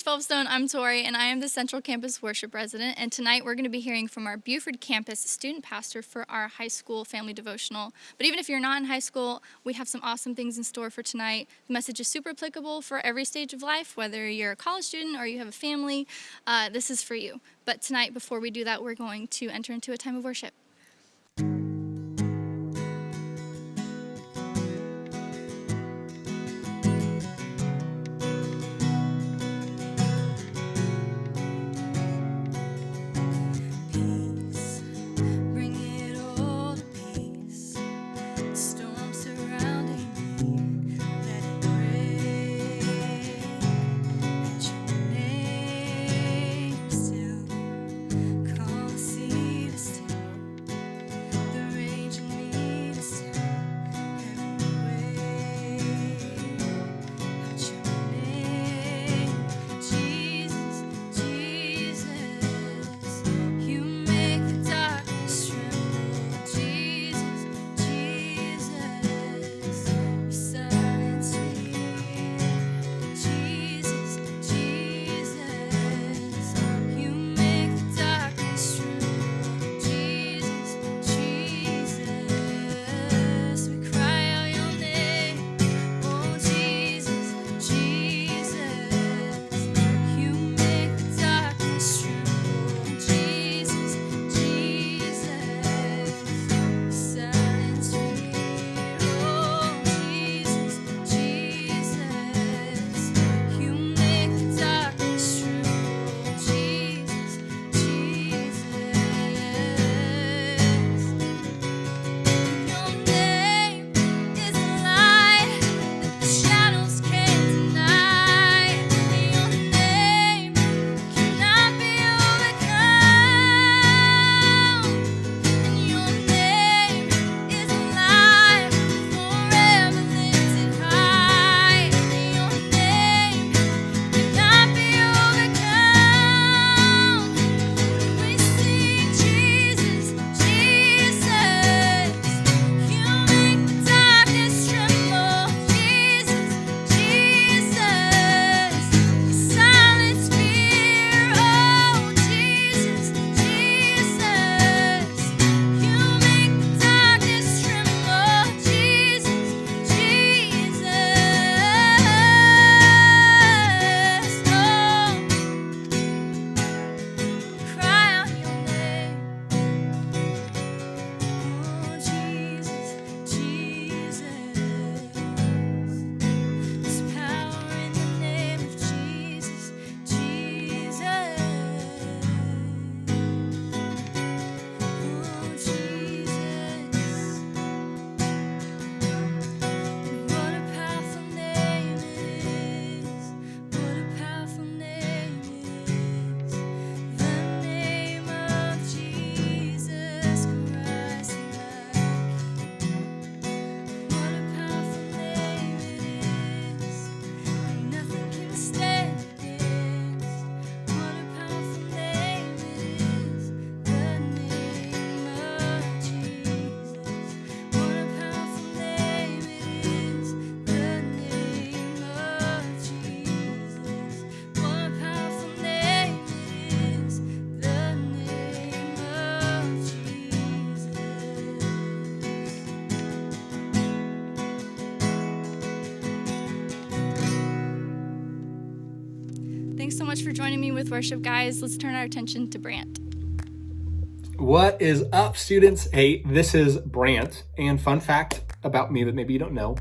12 Stone. I'm Tori, and I am the Central Campus Worship Resident. And tonight we're going to be hearing from our Buford campus student pastor for our high school family devotional. But even if you're not in high school, we have some awesome things in store for tonight. The message is super applicable for every stage of life, whether you're a college student or you have a family. This is for you. But tonight, before we do that, we're going to enter into a time of worship. Thanks so much for joining me with worship, guys. Let's turn our attention to Brant. What is up, students? Hey, this is Brant, and fun fact about me that maybe you don't know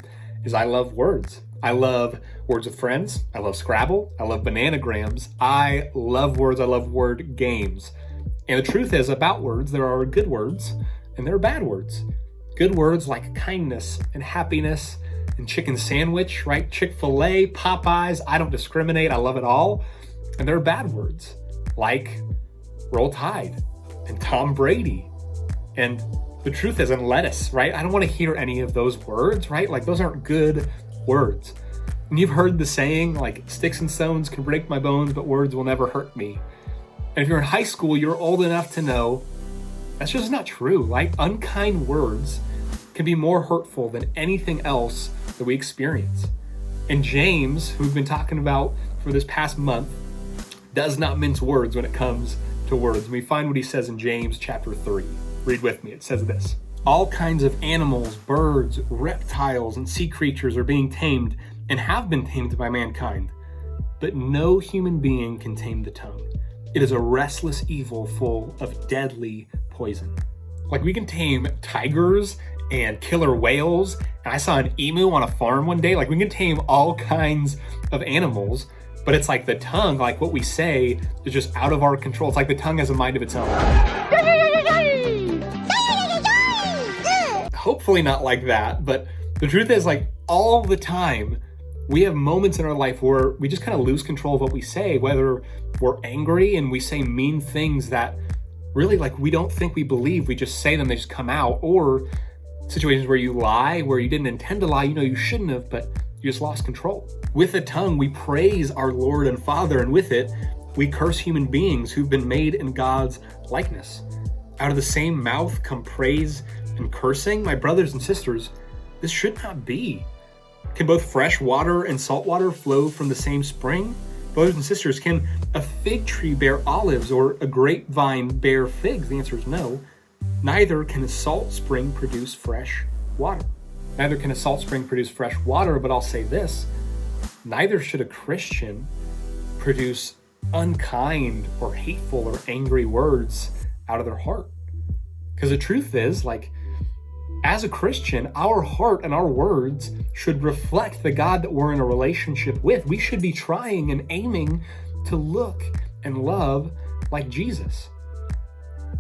is I love words. I love words with friends. I love Scrabble. I love bananagrams. I love words. I love word games. And the truth is, about words, there are good words and there are bad words. Good words like kindness and happiness and chicken sandwich, right? Chick-fil-A, Popeyes, I don't discriminate. I love it all. And there are bad words like Roll Tide and Tom Brady. And the truth is, and lettuce, right? I don't want to hear any of those words, right? Like, those aren't good words. And you've heard the saying, like, sticks and stones can break my bones, but words will never hurt me. And if you're in high school, you're old enough to know that's just not true. Like, unkind words can be more hurtful than anything else that we experience. And James, who we've been talking about for this past month, does not mince words when it comes to words. And we find what he says in James chapter 3. Read with me. It says this: all kinds of animals, birds, reptiles, and sea creatures are being tamed and have been tamed by mankind. But no human being can tame the tongue. It is a restless evil full of deadly poison. Like, we can tame tigers and killer whales. And I saw an emu on a farm one day. Like, we can tame all kinds of animals, but it's like the tongue, like what we say, is just out of our control. It's like the tongue has a mind of its own. Hopefully not like that, but the truth is, like, all the time, we have moments in our life where we just kind of lose control of what we say, whether we're angry and we say mean things that really, like, we don't think we believe. We just say them, they just come out. Or situations where you lie, where you didn't intend to lie, you know you shouldn't have, but you just lost control. With the tongue, we praise our Lord and Father, and with it, we curse human beings who've been made in God's likeness. Out of the same mouth come praise and cursing. My brothers and sisters, this should not be. Can both fresh water and salt water flow from the same spring? Brothers and sisters, can a fig tree bear olives or a grapevine bear figs? The answer is no. Neither can a salt spring produce fresh water. Neither can a salt spring produce fresh water, but I'll say this: neither should a Christian produce unkind or hateful or angry words out of their heart. Because the truth is, like, as a Christian, our heart and our words should reflect the God that we're in a relationship with. We should be trying and aiming to look and love like Jesus.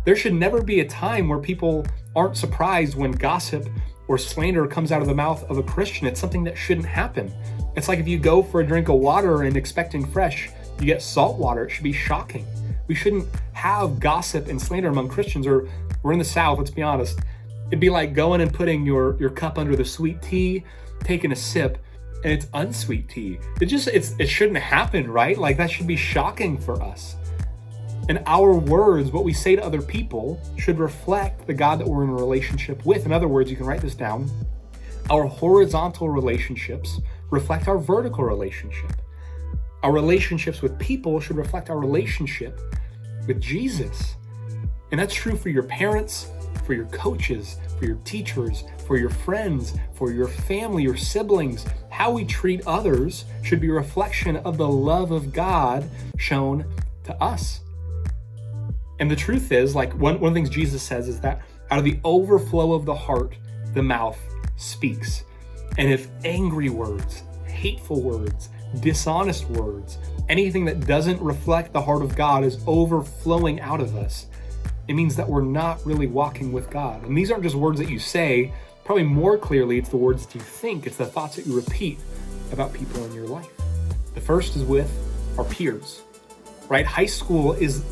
There should never be a time where people aren't surprised when gossip or slander comes out of the mouth of a Christian. It's something that shouldn't happen. It's like if you go for a drink of water and expecting fresh, you get salt water. It should be shocking. We shouldn't have gossip and slander among Christians. Or we're in the South, let's be honest. It'd be like going and putting your cup under the sweet tea, taking a sip, and it's unsweet tea. It shouldn't happen, right? Like, that should be shocking for us. And our words, what we say to other people, should reflect the God that we're in a relationship with. In other words, you can write this down. Our horizontal relationships reflect our vertical relationship. Our relationships with people should reflect our relationship with Jesus. And that's true for your parents, for your coaches, for your teachers, for your friends, for your family, your siblings. How we treat others should be a reflection of the love of God shown to us. And the truth is, like, one of the things Jesus says is that out of the overflow of the heart, the mouth speaks. And if angry words, hateful words, dishonest words, anything that doesn't reflect the heart of God is overflowing out of us, it means that we're not really walking with God. And these aren't just words that you say. Probably more clearly, it's the words that you think. It's the thoughts that you repeat about people in your life. The first is with our peers, right? High school is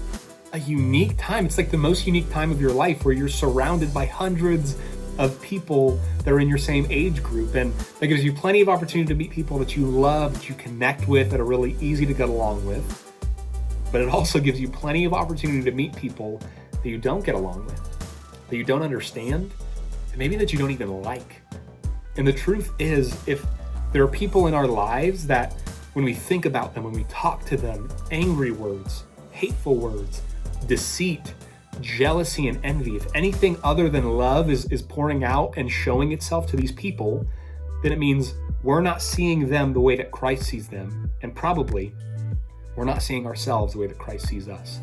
a unique time. It's like the most unique time of your life, where you're surrounded by hundreds of people that are in your same age group. And that gives you plenty of opportunity to meet people that you love, that you connect with, that are really easy to get along with. But it also gives you plenty of opportunity to meet people that you don't get along with, that you don't understand, and maybe that you don't even like. And the truth is, if there are people in our lives that, when we think about them, when we talk to them, angry words, hateful words, deceit, jealousy, and envy, if anything other than love is pouring out and showing itself to these people, then it means we're not seeing them the way that Christ sees them, and probably we're not seeing ourselves the way that Christ sees us.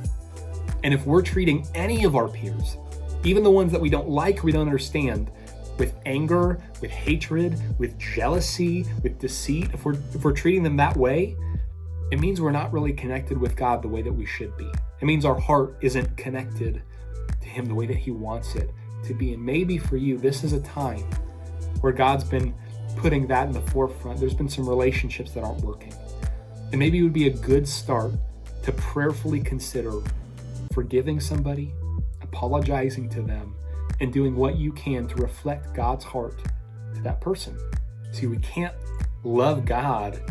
And if we're treating any of our peers, even the ones that we don't like or we don't understand, with anger, with hatred, with jealousy, with deceit, if we're treating them that way, it means we're not really connected with God the way that we should be. It means our heart isn't connected to Him the way that He wants it to be. And maybe for you, this is a time where God's been putting that in the forefront. There's been some relationships that aren't working. And maybe it would be a good start to prayerfully consider forgiving somebody, apologizing to them, and doing what you can to reflect God's heart to that person. See, we can't love God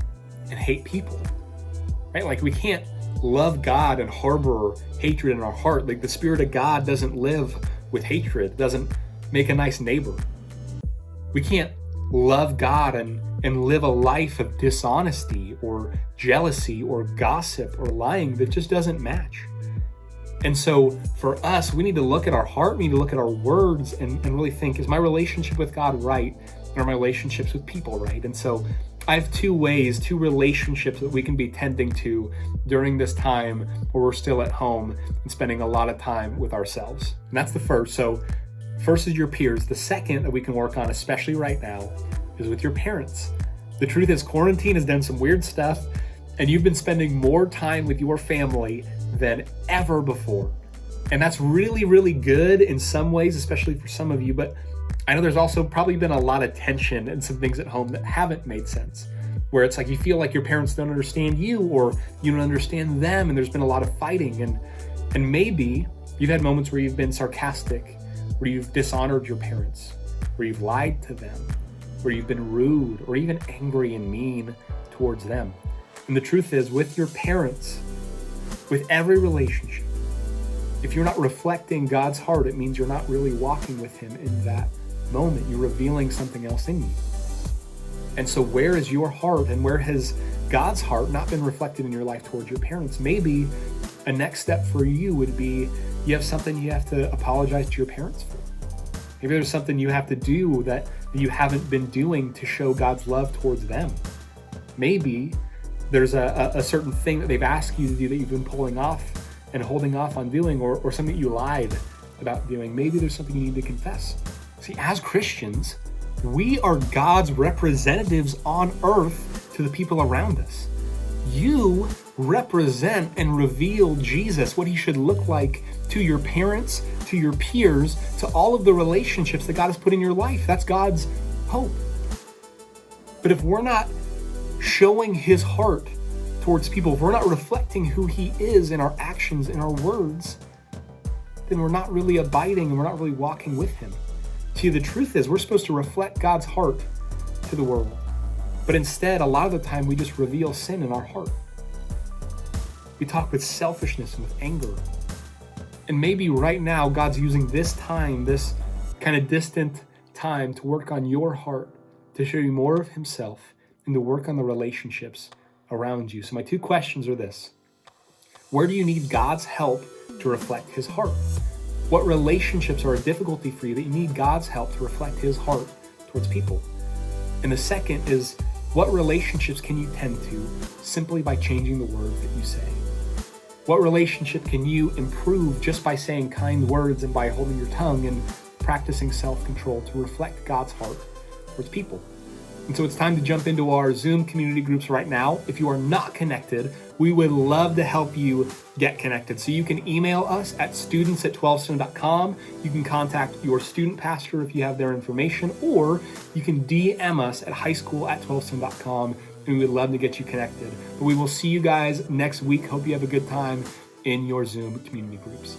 and hate people, right? Like, we can't love God and harbor hatred in our heart. Like, the Spirit of God doesn't live with hatred, doesn't make a nice neighbor. We can't love God and live a life of dishonesty or jealousy or gossip or lying that just doesn't match. And so for us, we need to look at our heart, we need to look at our words and really think, is my relationship with God right? And are my relationships with people right? And so I have two relationships that we can be tending to during this time where we're still at home and spending a lot of time with ourselves. And that's the first. So first is your peers. The second that we can work on, especially right now, is with your parents. The truth is, quarantine has done some weird stuff, and you've been spending more time with your family than ever before. And that's really, really good in some ways, especially for some of you, but I know there's also probably been a lot of tension and some things at home that haven't made sense, where it's like you feel like your parents don't understand you or you don't understand them, and there's been a lot of fighting. And maybe you've had moments where you've been sarcastic, where you've dishonored your parents, where you've lied to them, where you've been rude or even angry and mean towards them. And the truth is, with your parents, with every relationship, if you're not reflecting God's heart, it means you're not really walking with him in that moment. You're revealing something else in you. And so where is your heart, and where has God's heart not been reflected in your life towards your parents? Maybe a next step for you would be you have something you have to apologize to your parents for. Maybe there's something you have to do that you haven't been doing to show God's love towards them. Maybe there's a certain thing that they've asked you to do that you've been pulling off and holding off on doing, or something you lied about doing. Maybe there's something you need to confess. See, as Christians, we are God's representatives on earth to the people around us. You represent and reveal Jesus, what he should look like to your parents, to your peers, to all of the relationships that God has put in your life. That's God's hope. But if we're not showing his heart towards people, if we're not reflecting who he is in our actions, in our words, then we're not really abiding and we're not really walking with him. See, the truth is, we're supposed to reflect God's heart to the world. But instead, a lot of the time, we just reveal sin in our heart. We talk with selfishness and with anger. And maybe right now, God's using this time, this kind of distant time, to work on your heart, to show you more of himself, and to work on the relationships around you. So my two questions are this: where do you need God's help to reflect his heart? What relationships are a difficulty for you that you need God's help to reflect his heart towards people? And the second is, what relationships can you tend to simply by changing the words that you say? What relationship can you improve just by saying kind words and by holding your tongue and practicing self-control to reflect God's heart towards people? And so it's time to jump into our Zoom community groups right now. If you are not connected, we would love to help you get connected. So you can email us at students@12stone.com. You can contact your student pastor if you have their information, or you can DM us at highschool@12stone.com, and we would love to get you connected. But we will see you guys next week. Hope you have a good time in your Zoom community groups.